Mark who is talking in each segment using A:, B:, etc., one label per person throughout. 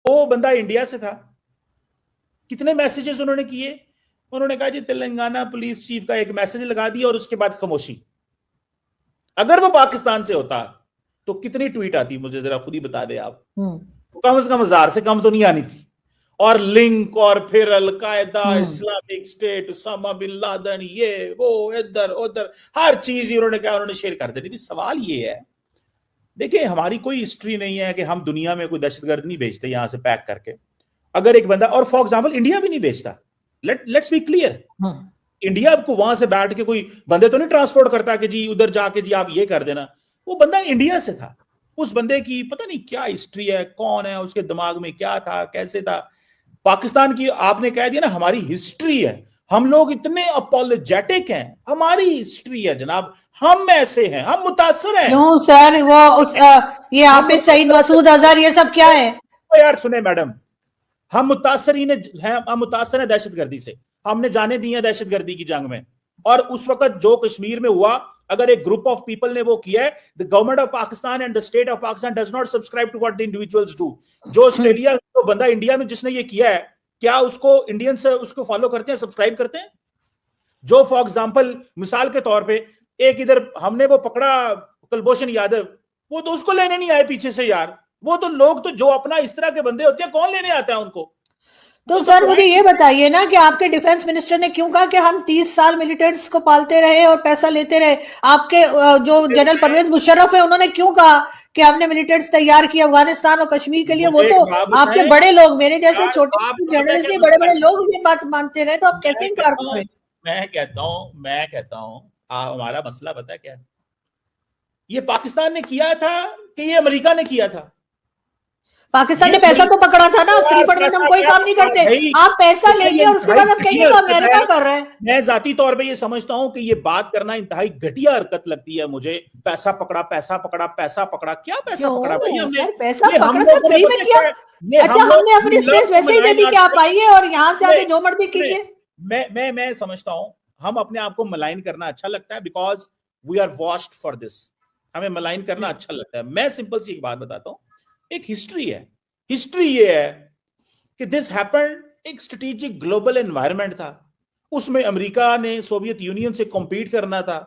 A: वो बंदा इंडिया से था, कितने मैसेजेस उन्होंने किए, उन्होंने कहा जी तेलंगाना पुलिस चीफ का एक मैसेज लगा दिया और उसके बाद खामोशी। अगर वो पाकिस्तान से होता तो कितनी ट्वीट आती, मुझे जरा खुद ही बता दे आप। कम से कम 1000 से कम तो नहीं आनी थी। और लिंक, और फिर al Qaeda, Islamic State, Osama bin Laden, ये वो, इधर उधर हर चीज उन्होंने शेयर कर देनी थी। सवाल ये है, देखिए हमारी कोई हिस्ट्री नहीं है कि हम दुनिया में कोई दहशतगर्द नहीं भेजते यहां से पैक करके। अगर एक बंदा, और फॉर एग्जाम्पल इंडिया भी नहीं भेजता, लेट्स बी क्लियर, इंडिया को वहां से बैठ के कोई बंदे तो नहीं ट्रांसपोर्ट करता कि जी उधर जाके जी आप ये कर देना। वो बंदा इंडिया से था, उस बंदे की पता नहीं क्या हिस्ट्री है, कौन है, उसके दिमाग में क्या था, कैसे था। पाकिस्तान की आपने कह दिया ना हमारी हिस्ट्री है, हम लोग इतने अपोलोजेटिक हैं, हमारी हिस्ट्री है जनाब, हम ऐसे हैं, हम मुतासर हैं।
B: क्यों सर, वो उस ये हाफिज सईद मसूद अजहर ये सब क्या है?
A: तो यार सुने मैडम, हम मुतासर हैं दहशतगर्दी से, हमने जाने दी है दहशतगर्दी की जंग में। और उस वक्त जो कश्मीर में हुआ, अगर एक ग्रुप ऑफ पीपल ने वो किया है, the government of Pakistan and the state of Pakistan does not subscribe to what the individuals do. जो ऑस्ट्रेलिया तो बंदा इंडिया में जिसने ये किया है, क्या उसको इंडियंस उसको फॉलो करते हैं, सब्सक्राइब करते हैं? जो फॉर एग्जाम्पल मिसाल के तौर पे एक इधर हमने वो पकड़ा कुलभूषण यादव, वो तो उसको लेने नहीं आए पीछे से यार। वो तो लोग तो जो अपना इस तरह के बंदे होते हैं, कौन लेने आता है उनको?
B: तो सर मुझे ये बताइए ना कि आपके डिफेंस मिनिस्टर ने क्यों कहा कि हम 30 साल मिलिटेंट्स को पालते रहे और पैसा लेते रहे? आपके जो जनरल परवेज मुशर्रफ है उन्होंने क्यों कहा कि हमने मिलिटेंट्स तैयार किए अफगानिस्तान और कश्मीर के लिए? वो तो आपके बड़े लोग, मेरे जैसे छोटे जर्नलिस्ट, बड़े बड़े लोग ये बात मानते रहे, तो आप कैसे इनकार कर रहे?
A: मैं कहता हूं हमारा मसला पता है क्या है? ये पाकिस्तान ने किया था कि ये अमेरिका ने किया था?
B: पाकिस्तान ने पैसा तो पकड़ा था ना, फ्री फंड में हम कोई काम नहीं करते। आप पैसा लेंगे और उसके बाद आप कहेंगे तो अमेरिका कर रहा है।
A: मैं जाती तौर पे ये समझता हूं कि ये बात करना इंतहाई घटिया हरकत लगती है मुझे। पैसा पकड़ा, पैसा पकड़ा, पैसा पकड़ा, क्या पैसा पकड़ा भाई हमने?
B: पैसा पकड़ा सर, फ्री में किया। अच्छा, हमने अपनी स्पेस वैसे ही दे दी कि आप आइए और यहाँ से आगे जो मर्जी कीजिए।
A: मैं समझता हूं हम अपने आप को मलाइन करना अच्छा लगता है, because we are washed for this. हमें मलाइन करना अच्छा लगता है। मैं सिंपल सी एक बात बताता हूं, एक हिस्ट्री है। हिस्ट्री ये है कि दिस हैपेंड, एक स्ट्रेटेजिक ग्लोबल एनवायरनमेंट था, उसमें अमेरिका ने सोवियत यूनियन से कॉम्पीट करना था।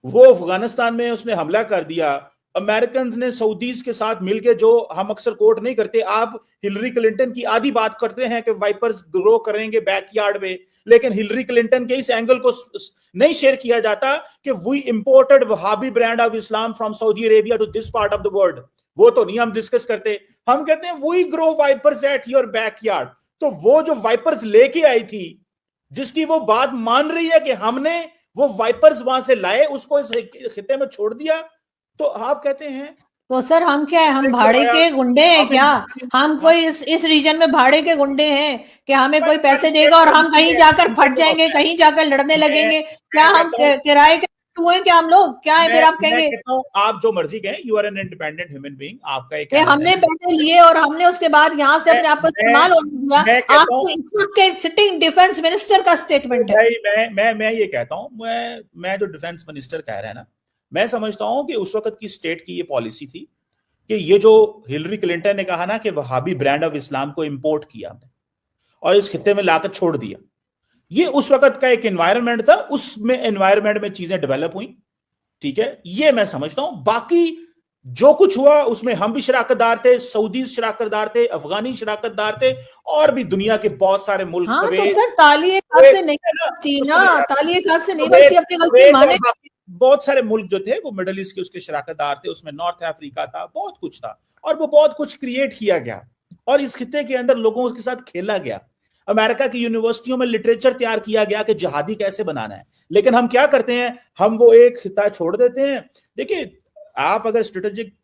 A: वो अफगानिस्तान में उसने हमला कर दिया। अमेरिकन ने सऊदीज के साथ मिलकर, जो हम अक्सर कोट नहीं करते, आप हिलरी क्लिंटन की आधी बात करते हैं कि वाइपर्स ग्रो करेंगे बैकयार्ड में, लेकिन हिलरी क्लिंटन के इस एंगल को नहीं शेयर किया जाता कि we imported Wahhabi brand of Islam from Saudi Arabia to this part of the world. वो तो नहीं हम डिस्कस करते। हम कहते हैं we grow vipers at your backyard. तो वो जो वाइपर्स लेके आई थी, जिसकी वो बात मान रही है कि हमने वो वाइपर्स वहां से लाए, उसको इस खिते में छोड़ दिया, तो आप कहते हैं
B: तो सर हम क्या है, हम भाड़े के गुंडे हैं क्या? हम कोई इस रीजन में भाड़े के गुंडे हैं कि हमें कोई पैसे देगा और हम कहीं जाकर फट जाएंगे, कहीं जाकर लड़ने लगेंगे? क्या हम किराए के हुए क्या हम लोग? क्या है फिर आप कहेंगे?
A: आप जो मर्जी कहें, you are an independent human being. आपका एक
B: हमने पैसे लिए और हमने उसके बाद यहाँ से अपने आप को इस्तेमाल होने दिया। आपको इस वक्त के सिटिंग डिफेंस मिनिस्टर का स्टेटमेंट है।
A: मैं ये कहता हूँ, मैं जो डिफेंस मिनिस्टर कह रहा है ना, मैं समझता हूं कि उस वक्त की स्टेट की ये पॉलिसी थी कि ये जो हिलरी क्लिंटन ने कहा ना कि वहाबी ब्रांड ऑफ इस्लाम को इंपोर्ट किया हमने और इस खिते में लाकर छोड़ दिया, ये उस वक्त का एक एनवायरनमेंट था। उसमें एनवायरनमेंट में चीजें डेवलप हुई, ठीक है, ये मैं समझता हूं। बाकी जो कुछ हुआ उसमें हम भी शराकतदार थे, सऊदी शराकतदार थे, अफगानी शराकतदार थे, और भी दुनिया के बहुत सारे मुल्क।
B: हाँ, तो सर ताली एक हाथ से नहीं बजती ना, ताली एक हाथ से नहीं बजती, अपनी गलती माने।
A: बहुत सारे मुल्क जो थे वो मिडल ईस्ट के उसके शराकतदार थे, उसमें नॉर्थ अफ्रीका था, बहुत कुछ था, और वो बहुत कुछ क्रिएट किया गया और इस खिते के अंदर लोगों के साथ खेला गया। अमेरिका की यूनिवर्सिटियों में लिटरेचर तैयार किया गया कि जिहादी कैसे बनाना है, लेकिन हम क्या करते हैं, हम वो एक खिता छोड़ देते हैं। देखिए आप अगर स्ट्रेटेजिक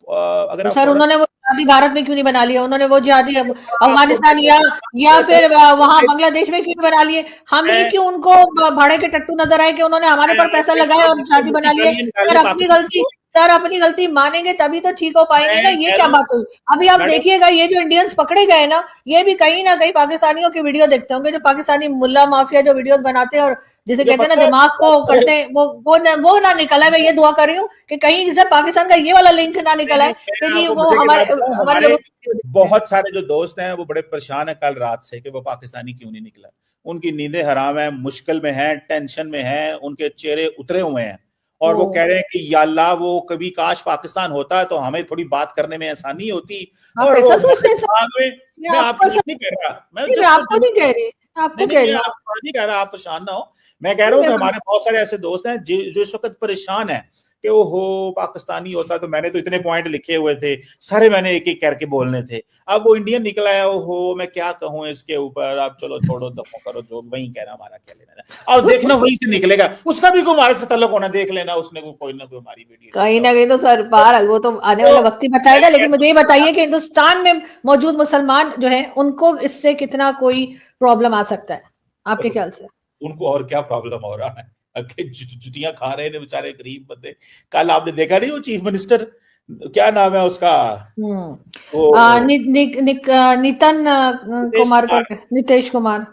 A: अगर
B: सर उन्होंने वो जिहादी भारत में क्यों नहीं बना लिया? उन्होंने वो जिहादी अफगानिस्तान या फिर वहां बांग्लादेश में क्यों बना लिए? हम ही क्यों उनको भाड़े के टट्टू नजर आए कि उन्होंने हमारे पर पैसा लगाया और जिहादी बना लिए? सर अपनी गलती सर अपनी गलती मानेंगे तभी तो ठीक हो पाएंगे ना, ये क्या बात हुई। अभी आप
A: मैडम
B: देखिएगा ये जो इंडियंस पकड़े गए ना, ये भी कहीं ना कहीं पाकिस्तानियों की वीडियो देखते होंगे, जो पाकिस्तानी मुल्ला माफिया जो वीडियोस बनाते हैं और जिसे
A: मुझे
B: कहते हैं ना
A: पता है
B: दिमाग को करते हैं, वो ना निकला है। मैं ये दुआ कर रही हूँ कि कहीं से पाकिस्तान का ये वाला लिंक ना निकला है कि
A: मैं
B: जी
A: आपको
B: वो
A: मजे की
B: हमारे
A: बात बताऊं,
B: हमारे
A: हमारे
B: लोगों की वीडियो देखते हैं।
A: बहुत सारे जो दोस्त हैं वो बड़े परेशान है कल रात से कि वो पाकिस्तानी क्यों नहीं निकला। उनकी नींदें हराम है, मुश्किल में है, टेंशन में है, उनके चेहरे उतरे हुए हैं और वो कह
B: ओ,
A: रहे हैं कि या अल्लाह वो कभी काश पाकिस्तान होता तो हमें थोड़ी बात करने में आसानी होती।
B: आप
A: और
B: ऐसा
A: वो
B: सोचते
A: बड़े
B: हैं सर?
A: दिमाग में,
B: मैं
A: मैं
B: आपको
A: आपकी
B: ऐसा
A: बात नहीं कह रहा, मैं
B: नहीं, मैं
A: जस्ट
B: आपको नहीं कह रही,
A: नहीं
B: आपको
A: नहीं
B: कह
A: मैं
B: रही हूँ।
A: आपको नहीं कह रहा आप परेशान ना हो। मैं कह रहा
B: नहीं,
A: हूँ कि
B: मैं
A: हमारे बहुत सारे ऐसे दोस्त हैं जो इस वक्त परेशान हैं कि वो हो पाकिस्तानी होता तो मैंने तो इतने पॉइंट लिखे हुए थे, सारे मैंने एक एक करके बोलने थे। अब वो इंडियन निकला है, वो हो मैं क्या कहूँ इसके ऊपर। अब चलो छोड़ो, दफो करो, जो वही कह रहा, हमारा क्या लेना है। अब देखना वहीं से निकलेगा, उसका भी कोई हमारे से ताल्लुक होना, देख लेना उसने कोई ना कोई हमारी वीडियो
B: कहीं
A: देखा
B: ना
A: हो।
B: कहीं तो सर बाहर वो तो आने
A: तो
B: वाला वक्त ही
A: मैं
B: बताएगा, लेकिन
A: कहता
B: मुझे ये
A: हूँ
B: बताइए कि हिंदुस्तान में मौजूद मुसलमान जो है उनको इससे कितना कोई प्रॉब्लम आ सकता है आपके ख्याल से?
A: उनको और क्या प्रॉब्लम हो रहा है, जुतियां खा रहे हैं बेचारे गरीब बंदे। कल आपने देखा नहीं वो चीफ मिनिस्टर, क्या नाम है उसका, वो
B: नि, नि, नि, नितिन
A: नीतीश
B: कुमार
A: कुमार।
B: करके, Nitish Kumar.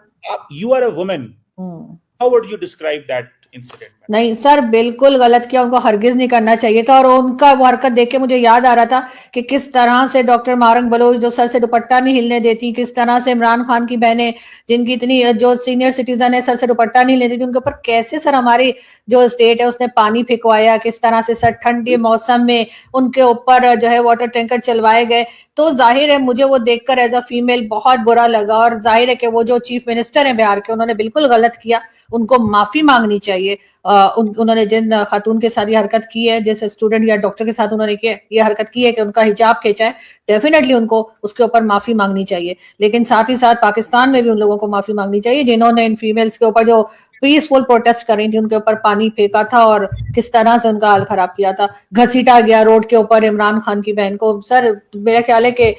A: You are a women,
B: hmm
A: how would you describe that incident madam?
B: नहीं सर, बिल्कुल गलत किया, उनको हरगिज नहीं करना चाहिए था। और उनका वो हरकत देख के मुझे याद आ रहा था कि किस तरह से डॉक्टर मारंग बलोच जो सर से दुपट्टा नहीं हिलने देती, किस तरह से इमरान खान की बहनें जिनकी इतनी जो सीनियर सिटीजन है सर से दुपट्टा नहीं लेती थी, उनके ऊपर कैसे सर हमारी जो स्टेट है उसने पानी फेंकवाया, किस तरह से सर ठंड के मौसम में उनके ऊपर जो है वाटर टैंकर चलवाए गए। तो जाहिर है मुझे वो देखकर एज अ फीमेल बहुत बुरा लगा, और जाहिर है कि वो जो चीफ मिनिस्टर हैं बिहार के, उन्होंने बिल्कुल गलत किया, उनको माफी मांगनी चाहिए। उन्होंने जिन खातून के साथ ये हरकत की है, जैसे स्टूडेंट या डॉक्टर के साथ उन्होंने ये हरकत की है कि उनका हिजाब खींचा है, डेफिनेटली उनको उसके ऊपर माफी मांगनी चाहिए। लेकिन साथ ही साथ पाकिस्तान में भी उन लोगों को माफी मांगनी चाहिए जिन्होंने इन फीमेल्स के ऊपर जो पीसफुल प्रोटेस्ट कर रही थी उनके ऊपर पानी फेंका था और किस तरह से उनका हाल खराब किया था, घसीटा गया रोड के ऊपर इमरान खान की बहन को। सर मेरा ख्याल है कि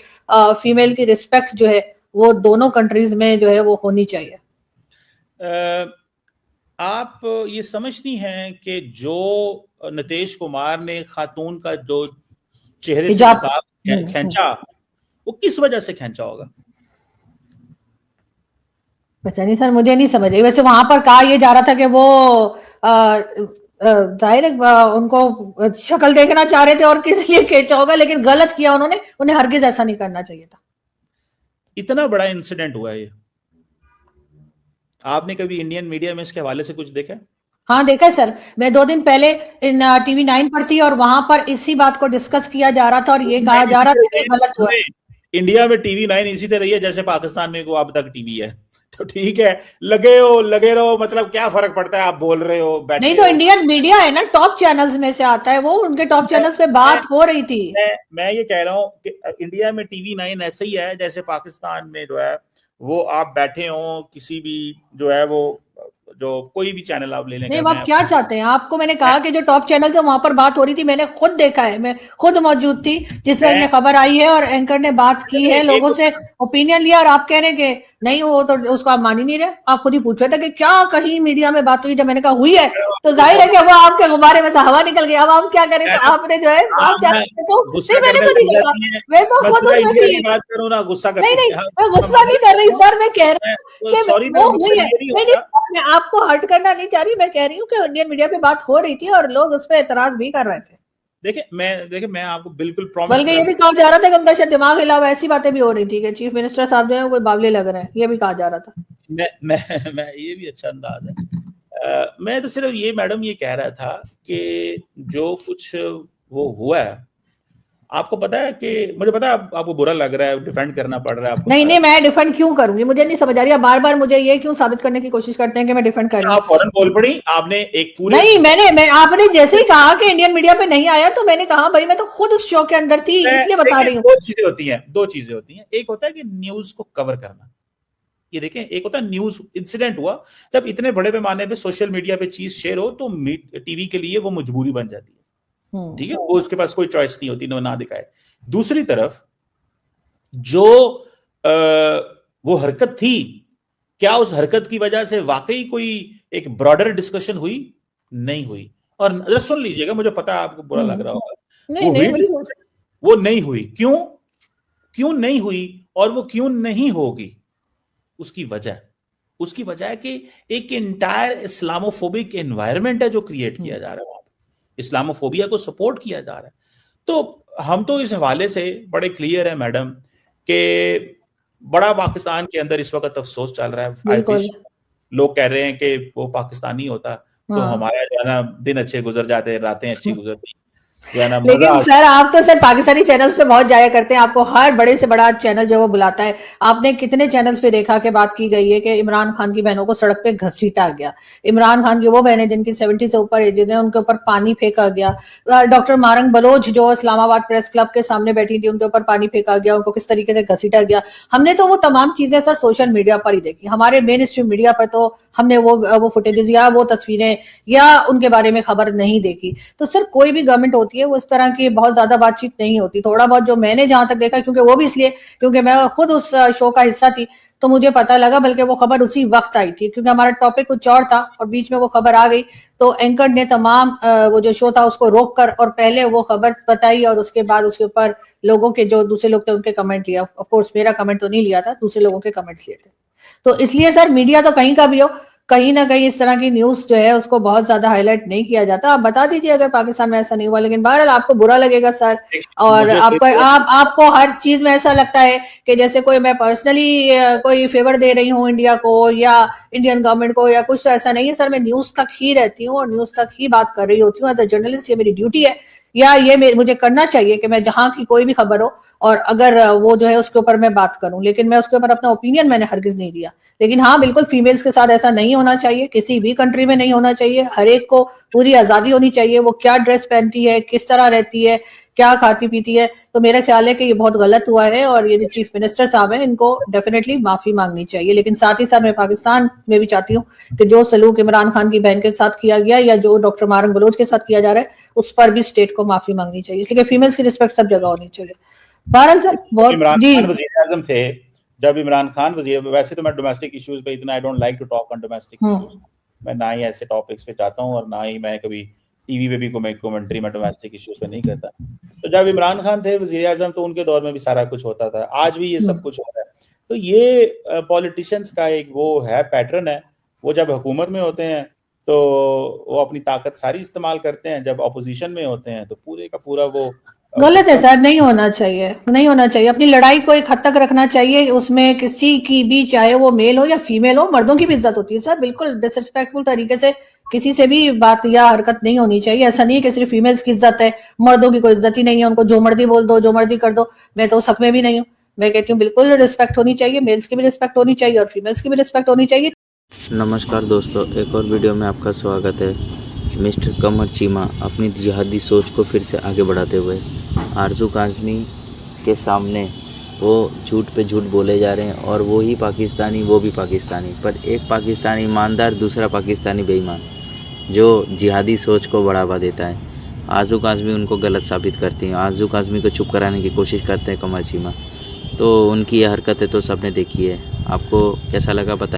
B: फीमेल की रिस्पेक्ट जो है वो दोनों कंट्रीज में जो है वो होनी चाहिए।
A: आप ये समझती हैं कि जो नीतीश कुमार ने खातून का जो चेहरे से
B: हिजाब।
A: निकाब खींचा, वो किस वजह से खींचा होगा?
B: पता नहीं सर, मुझे नहीं समझ आई। वैसे वहां पर कहा यह जा रहा था कि वो जाहिर है उनको शक्ल देखना चाह रहे थे और किस लिए खींचा होगा, लेकिन गलत किया उन्होंने, उन्हें हरगिज ऐसा नहीं करना चाहिए था।
A: इतना बड़ा इंसिडेंट हुआ है ये, आपने कभी इंडियन मीडिया में इसके हवाले से कुछ देखा?
B: हाँ देखा है सर, मैं 2 दिन पहले इन TV9 पर थी और वहां पर इसी बात को डिस्कस किया जा रहा था और ये कहा जा रहा था कि गलत हुआ है।
A: इंडिया में TV9 इसी तरह है जैसे पाकिस्तान में को अब तक टीवी है। तो ठीक है, लगे रहो, मतलब क्या फर्क पड़ता है, आप बोल रहे हो,
B: नहीं
A: बैठे
B: तो
A: हो।
B: इंडियन मीडिया है ना, टॉप चैनल्स में से आता है वो, उनके टॉप
A: मैं
B: चैनल्स पे
A: मैं
B: बात हो रही थी।
A: मैं ये कह रहा हूँ कि इंडिया में TV9 ऐसे ही है जैसे पाकिस्तान में जो है वो आप बैठे हो किसी भी जो है वो जो कोई भी चैनल आप ले लें।
B: नहीं,
A: अगर
B: आप क्या चाहते हैं? आपको मैंने कहा कि जो टॉप चैनल थे वहां पर बात हो रही थी, मैंने खुद देखा है, मैं खुद मौजूद थी जिस वक्त ये
A: मैं
B: खबर आई है और एंकर ने बात की है,
A: एक
B: लोगों से ओपिनियन लिया, और आप कह रहे हैं कि नहीं वो तो उसको आप मान ही नहीं रहे। आप खुद ही पूछ रहे थे कि क्या कहीं मीडिया में बात हुई, जब मैंने कहा हुई है तो जाहिर है कि वो आपके गुब्बारे में से हवा निकल गई। अब हम क्या करें? तो आपने जो है आप
A: मैं
B: चाहते तो
A: गुस्सा
B: नहीं, मैंने
A: करने
B: तो नहीं
A: लग
B: देखा,
A: जाती है।
B: मैं तो
A: मैं
B: खुद
A: थोड़ा
B: उसमें
A: इंडिया
B: थी।
A: की बात करूँ ना, गुस्सा
B: नहीं
A: करती
B: नहीं,
A: है। हाँ,
B: मैं गुस्सा
A: समझ
B: नहीं कर रही
A: लो।
B: सर, मैं कह रही हूँ कि
A: सॉरी
B: वो
A: मैम, मुझसे
B: हुई है।
A: ये नहीं
B: नहीं
A: होता।
B: नहीं, मैं आपको हर्ट करना नहीं चाह रही, मैं कह रही हूँ कि इंडियन मीडिया पे बात हो रही थी और लोग उस पर एतराज भी कर रहे थे।
A: देखिए मैं आपको बिल्कुल प्रॉमिस
B: बल्कि ये
A: कर,
B: भी कहा जा रहा था कि उनका शायद दिमाग हिला हुआ है, ऐसी बातें भी हो रही थी कि चीफ मिनिस्टर साहब जो है कोई बावले लग रहे हैं, ये भी कहा जा रहा था।
A: मैं ये भी अच्छा अंदाज है। मैं तो सिर्फ ये मैडम ये कह रहा था कि जो कुछ वो हुआ है, आपको पता है कि मुझे पता है आपको बुरा लग रहा है, डिफेंड करना पड़ रहा है आपको
B: नहीं
A: सारा।
B: नहीं, मैं डिफेंड क्यों करूंगी? मुझे नहीं समझ आ रही है, बार बार मुझे ये क्यों साबित करने की कोशिश करते हैं कि मैं डिफेंड कर रही
A: आप
B: हूँ।
A: फौरन बोल पड़ी, आपने एक पूरे
B: नहीं, मैं आपने जैसे ही कहा कि इंडियन मीडिया पे नहीं आया तो मैंने कहा भाई मैं तो खुद उस शो के अंदर थी, इसलिए बता
A: देखिए
B: रही हूँ।
A: दो चीजें होती हैं। एक होता है कि न्यूज को कवर करना, ये देखें, एक होता है न्यूज इंसिडेंट हुआ, जब इतने बड़े पैमाने पे सोशल मीडिया पे चीज शेयर हो तो टीवी के लिए वो मजबूरी बन जाती है। ठीक है, वो उसके पास कोई चॉइस नहीं होती, ना दिखाए। दूसरी तरफ जो वो हरकत थी, क्या उस हरकत की वजह से वाकई कोई एक ब्रॉडर डिस्कशन हुई? नहीं हुई। और जरा सुन लीजिएगा, मुझे पता है आपको बुरा लग रहा होगा।
B: नहीं
A: वो
B: नहीं
A: हुई
B: बिल्कुल।
A: वो नहीं हुई, क्यों नहीं हुई और वो क्यों नहीं होगी, उसकी वजह है कि एक इंटायर इस्लामोफोबिक एनवायरनमेंट है जो क्रिएट किया जा रहा है वहां पे, इस्लामोफोबिया को सपोर्ट किया जा रहा है। तो हम तो इस हवाले से बड़े क्लियर है मैडम कि बड़ा पाकिस्तान के अंदर इस वक्त अफसोस चल रहा है। आई
B: बिल्कुल।
A: विश लोग कह रहे हैं कि वो पाकिस्तानी होता तो
B: हाँ।
A: हमारा जो है ना दिन अच्छे गुजर जाते, रातें अच्छी गुजरती, जो है ना मजा
B: लेकिन
A: आ।
B: सर आप तो सर पाकिस्तानी चैनल्स पे बहुत जाया करते हैं, आपको हर बड़े से बड़ा चैनल जो वो बुलाता है। आपने कितने चैनल्स पे देखा कि बात की गई है कि इमरान खान की बहनों को सड़क पे घसीटा गया, इमरान खान की वो बहनें जिनकी 70 से ऊपर एजेड है उनके ऊपर पानी फेंका गया, डॉक्टर मारंग बलोच जो इस्लामाबाद प्रेस क्लब के सामने बैठी थी उनके ऊपर पानी फेंका गया, उनको किस तरीके से घसीटा गया। हमने तो वो तमाम चीजें सर सोशल मीडिया पर ही देखी, हमारे मेन स्ट्रीम मीडिया पर तो हमने वो फुटेजेस या वो तस्वीरें या उनके बारे में खबर नहीं देखी। तो सर कोई भी गवर्नमेंट होती है वो इस तरह की बहुत ज्यादा बातचीत नहीं होती, थोड़ा बहुत जो मैंने जहां तक देखा, क्योंकि वो भी इसलिए क्योंकि मैं खुद उस शो का हिस्सा थी तो मुझे पता लगा, बल्कि वो खबर उसी वक्त आई थी क्योंकि हमारा टॉपिक कुछ और था और बीच में वो खबर आ गई तो एंकर ने तमाम वो जो शो था उसको रोक कर और पहले वो खबर बताई और उसके बाद उसके ऊपर लोगों के जो दूसरे लोग थे उनके कमेंट लिया। ऑफ कोर्स मेरा कमेंट तो नहीं लिया था, दूसरे लोगों के कमेंट्स लिए थे। तो इसलिए सर मीडिया तो कहीं का भी हो, कहीं ना कहीं इस तरह की न्यूज जो है उसको बहुत ज्यादा हाईलाइट नहीं किया जाता। आप बता दीजिए अगर पाकिस्तान में ऐसा नहीं हुआ, लेकिन बहरहाल आपको बुरा लगेगा सर। और
A: मुझे
B: आपको हर चीज में ऐसा लगता है कि जैसे कोई मैं पर्सनली कोई फेवर दे रही हूँ इंडिया को या इंडियन गवर्नमेंट को या कुछ, तो ऐसा नहीं है सर। मैं न्यूज तक ही रहती हूँ और न्यूज तक ही बात कर रही होती हूँ एज अ जर्नलिस्ट, ये मेरी ड्यूटी है या ये मुझे करना चाहिए कि मैं जहां की कोई भी खबर हो और अगर वो जो है उसके ऊपर मैं बात करूं, लेकिन मैं उसके ऊपर अपना ओपिनियन मैंने हरगिज नहीं दिया। लेकिन हाँ बिल्कुल फीमेल्स के साथ ऐसा नहीं होना चाहिए, किसी भी कंट्री में नहीं होना चाहिए। हर एक को पूरी आजादी होनी चाहिए, वो क्या ड्रेस पहनती है, किस तरह रहती है, क्या खाती पीती है। तो मेरा ख्याल है कि ये बहुत गलत हुआ है और ये जो चीफ मिनिस्टर साहब हैं इनको डेफिनेटली माफी मांगनी चाहिए। लेकिन साथ ही साथ मैं पाकिस्तान में भी चाहती हूँ कि जो सलूक इमरान खान की बहन के साथ किया गया या जो डॉक्टर मारंग बलोच के साथ किया जा रहा है उस पर भी स्टेट को माफी मांगनी चाहिए, इसलिए फीमेल्स की रिस्पेक्ट सब जगह होनी चाहिए। बहरहाल सर बहुत
A: इमरान
B: जी
A: खान वजीर आजम थे, जब इमरान खान वजीर, वैसे तो मैं डोमेस्टिक इश्यूज पे इतना I don't like to talk on domestic issues, मैं ना ही ऐसे टॉपिक्स पे चाहता हूँ और ना ही मैं कभी टीवी पे भी कमेंट्री में डोमेस्टिक इश्यूज पे नहीं करता। तो जब इमरान खान थे वजीर आजम तो उनके दौर में भी सारा कुछ होता था, आज भी ये सब कुछ हो रहा है। तो ये पॉलिटिशियंस का एक वो है पैटर्न है, वो जब हुकूमत में होते हैं तो वो अपनी ताकत सारी इस्तेमाल करते हैं, जब अपोजिशन में होते हैं तो पूरे का पूरा वो
B: गलत है सर, नहीं होना चाहिए, नहीं होना चाहिए। अपनी लड़ाई को एक हद तक रखना चाहिए, उसमें किसी की भी चाहे वो मेल हो या फीमेल हो, मर्दों की भी इज्जत होती है सर। बिल्कुल डिसरिस्पेक्टफुल तरीके से किसी से भी बात या हरकत नहीं होनी चाहिए। ऐसा नहीं है कि सिर्फ फीमेल्स की इज्जत है, मर्दों की कोई इज्जत ही नहीं है, उनको जो मर्जी बोल दो, जो मर्जी कर दो। मैं तो उस हक में भी नहीं हूँ। मैं कहती हूँ बिल्कुल रिस्पेक्ट होनी चाहिए, मेल्स की भी रिस्पेक्ट होनी चाहिए और फीमेल्स की भी रिस्पेक्ट होनी चाहिए।
C: नमस्कार दोस्तों, एक और वीडियो में आपका स्वागत है। मिस्टर कमर चीमा अपनी जिहादी सोच को फिर से आगे बढ़ाते हुए आरजू काज़मी के सामने वो झूठ पे झूठ बोले जा रहे हैं और वो ही पाकिस्तानी वो भी पाकिस्तानी, पर एक पाकिस्तानी ईमानदार दूसरा पाकिस्तानी बेईमान जो जिहादी सोच को बढ़ावा देता है। आरजू काज़मी उनको गलत साबित करती हैं, आरजू काज़मी को चुप कराने की कोशिश करते हैं कमर चीमा। तो उनकी ये हरकतें तो सबने देखी है, आपको कैसा लगा बता।